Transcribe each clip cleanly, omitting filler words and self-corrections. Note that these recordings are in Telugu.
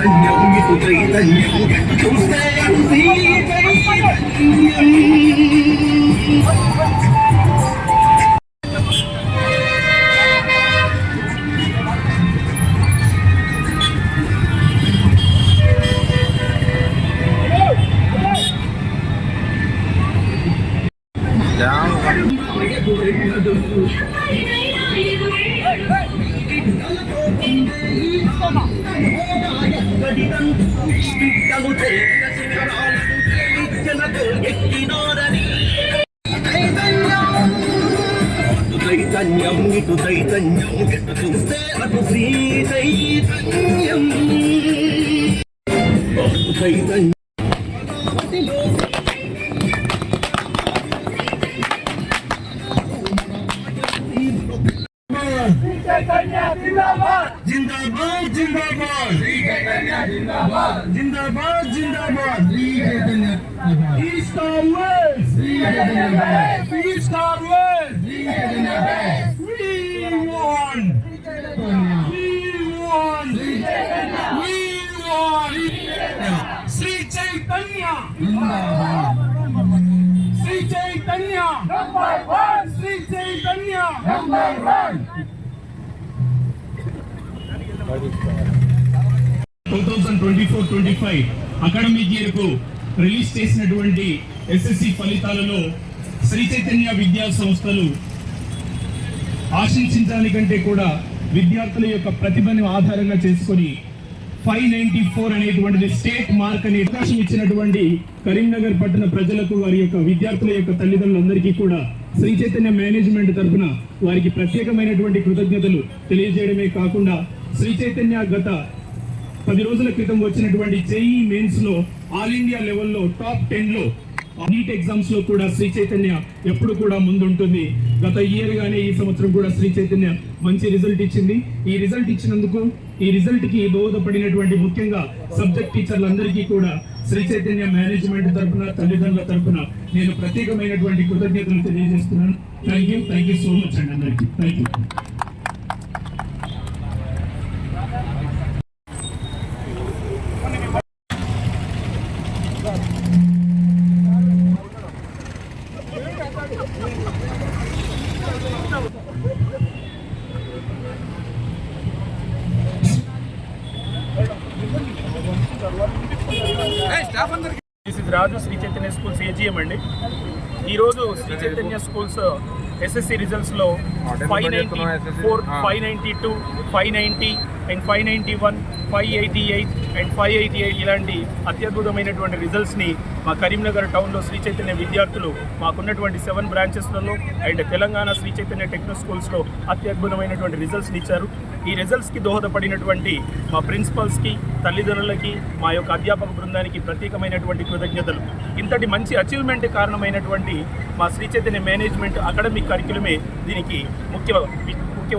చైతన్యం ఇటు చైతన్యం చూస్తే అటు చైతన్యం. చైతన్యం ఇటు చైతన్యం చూస్తే అటు శ్రీ చైతన్యం. చైతన్యం जिंदाबाद जिंदाबाद जिंदाबाद जिंदाबाद ईस्ट और वेस्ट ईस्ट और west we won Shri Chaitanya Shri Chaitanya Shri Chaitanya 2024-25 academic year కు రిలీజ్ చేసినటువంటి ఎస్ఎస్సి ఫలితాలలో శ్రీ చైతన్య విద్యా సంస్థలు ఆశించడానికంటే కూడా విద్యార్థుల యొక్క ప్రతిభను ఆధారంగా చేసుకొని 594 అనేటువంటిది స్టేట్ మార్క్ అనే అవకాశం ఇచ్చినటువంటి కరీంనగర్ పట్టణ ప్రజలకు వారి యొక్క విద్యార్థుల యొక్క తల్లిదండ్రులందరికీ కూడా శ్రీ చైతన్య మేనేజ్మెంట్ తరఫున వారికి ప్రత్యేకమైనటువంటి కృతజ్ఞతలు తెలియజేయడమే కాకుండా శ్రీ చైతన్య గత 10 రోజుల క్రితం వచ్చినటువంటి జేఈఈ మెయిన్స్ లో ఆల్ ఇండియా లెవెల్లో టాప్ 10 లో నీట్ ఎగ్జామ్స్ లో కూడా శ్రీ చైతన్య ఎప్పుడు కూడా ముందుంటుంది. గత ఇయర్ గానే ఈ సంవత్సరం కూడా శ్రీ చైతన్య మంచి రిజల్ట్ ఇచ్చింది. ఈ రిజల్ట్ ఇచ్చినందుకు ఈ రిజల్ట్ కి దోహదపడినటువంటి ముఖ్యంగా సబ్జెక్ట్ టీచర్లందరికీ కూడా శ్రీ చైతన్య మేనేజ్మెంట్ తరఫున తల్లిదండ్రుల తరఫున నేను ప్రత్యేకమైనటువంటి కృతజ్ఞతలు తెలియజేస్తున్నాను. థ్యాంక్ యూ సో మచ్ అండి అందరికీ. Thank you. Raju Sri Chaitanya schools AGM అండి. ఈరోజు శ్రీ చైతన్య స్కూల్స్ ఎస్ఎస్సి రిజల్ట్స్లో 594, 592, 590 అండ్ 591, 588 అండ్ 588 ఇలాంటి అత్యద్భుతమైనటువంటి రిజల్ట్స్ని మా కరీంనగర్ టౌన్లో శ్రీ చైతన్య విద్యార్థులు మాకున్నటువంటి 7 బ్రాంచెస్లలో అండ్ తెలంగాణ శ్రీ చైతన్య టెక్నో స్కూల్స్లో అత్యద్భుతమైనటువంటి రిజల్ట్స్ని ఇచ్చారు. ఈ రిజల్ట్స్కి దోహదపడినటువంటి మా ప్రిన్సిపల్స్కి, తల్లిదండ్రులకి, మా యొక్క అధ్యాపక బృందానికి ప్రత్యేకమైనటువంటి కృతజ్ఞతలు. ఇంతటి మంచి అచీవ్మెంట్ కారణమైనటువంటి మా శ్రీ చైతన్య మేనేజ్మెంట్ అకాడమిక్ కరిక్యులమే దీనికి ముఖ్య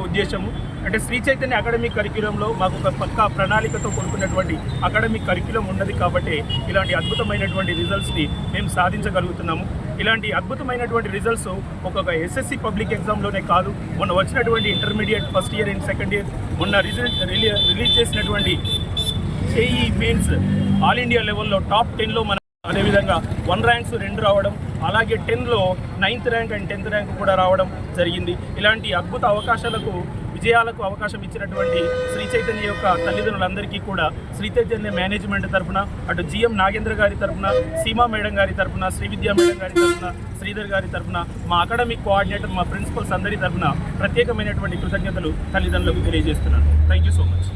ఉద్దేశము. అంటే శ్రీ చైతన్య అకాడమిక్ కరిక్యులంలో మాకు ఒక పక్కా ప్రణాళికతో కూడుకున్నటువంటి అకాడమిక్ కరిక్యులం ఉన్నది కాబట్టి ఇలాంటి అద్భుతమైనటువంటి రిజల్ట్స్ని మేము సాధించగలుగుతున్నాము. ఇలాంటి అద్భుతమైనటువంటి రిజల్ట్స్ ఒక్కొక్క ఎస్ఎస్సి పబ్లిక్ ఎగ్జామ్లోనే కాదు, మొన్న వచ్చినటువంటి intermediate first year and second year మొన్న రిలీజ్ చేసినటువంటి జేఈఈ మెయిన్స్ ఆల్ ఇండియా లెవెల్లో టాప్ 10లో మన అదేవిధంగా 1 ర్యాంక్స్ 2 రావడం, అలాగే 10లో 9th rank and 10th rank కూడా రావడం జరిగింది. ఇలాంటి అద్భుత విజయాలకు అవకాశం ఇచ్చినటువంటి శ్రీ చైతన్య యొక్క తల్లిదండ్రులందరికీ కూడా శ్రీ చైతన్య మేనేజ్మెంట్ తరఫున, అటు జిఎం నాగేంద్ర గారి తరఫున, సీమా మేడం గారి తరఫున, శ్రీవిద్యా మేడం గారి తరఫున, శ్రీధర్ గారి తరఫున, మా అకాడమిక్ కోఆర్డినేటర్, మా ప్రిన్సిపల్స్ అందరి తరఫున ప్రత్యేకమైనటువంటి కృతజ్ఞతలు తల్లిదండ్రులకు తెలియజేస్తున్నాను. Thank you so much.